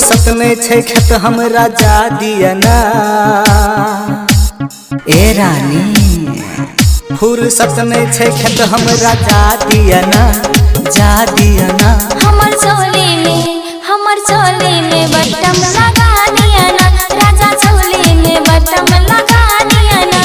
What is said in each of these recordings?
सपने छे खेत हमरा जा दिया ना ए रानी। फुर्सत में छे खेत हमरा जा दिया ना, जा दिया ना। हमर चोली में बटम लगा दिया ना, राजा चोली में बटम लगा दिया ना।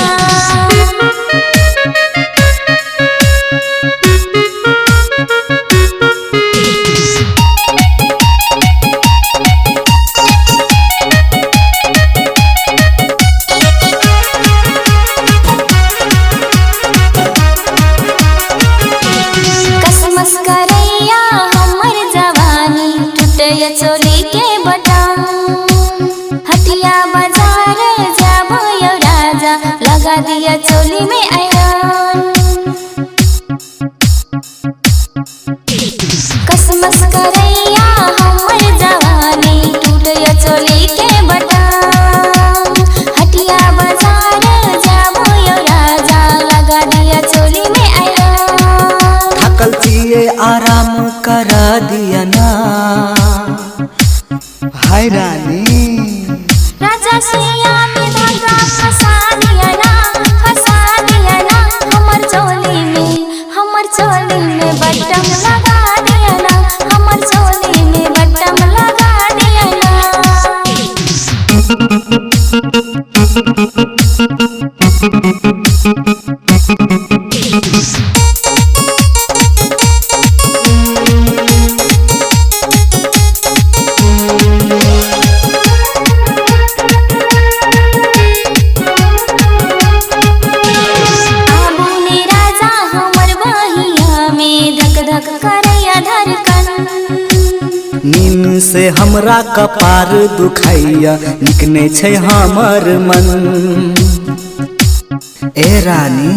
करैया हमर जवानी टूटे चोली के बटन, हटिया बाजार जाबो यो राजा लगा दिया चोली में आयरन। कसमस करैया हमर जवानी टूटे चोली के बटन, हटिया बाजार जाबो यो राजा लगा दिया चोली में आयरन। थकल जिए आराम करा दिया ना, हाय रानी। राजा सिया में धागा फंसा दिया ना, फंसा दिया ना। हमर चोली में बटम लगा दिया ना, हमर चोली में बटम लगा दिया ना। नींद से हमरा कपार दुखाइया, निकने छे हमर मन ए रानी।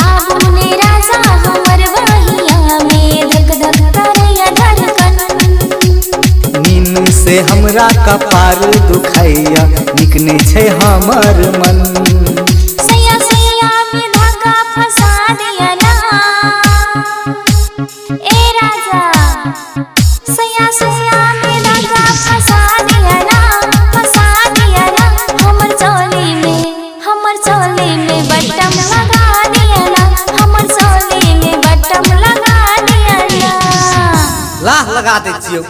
आबुने राजा हमर बहिया में धक धक करैया धड़कन। नींद से हमरा कपार दुखाइया, निकने छे हमर मन। सैया सैया में धागा फंसा दिया ना, ए राजा। सैया सैया में धागा फंसा दिया ना, फंसा दिया ना। हमर चोली में बटम लगा दिया ना, हमर चोली में बटम लगा दिया ना। लाह लगा दे छियो।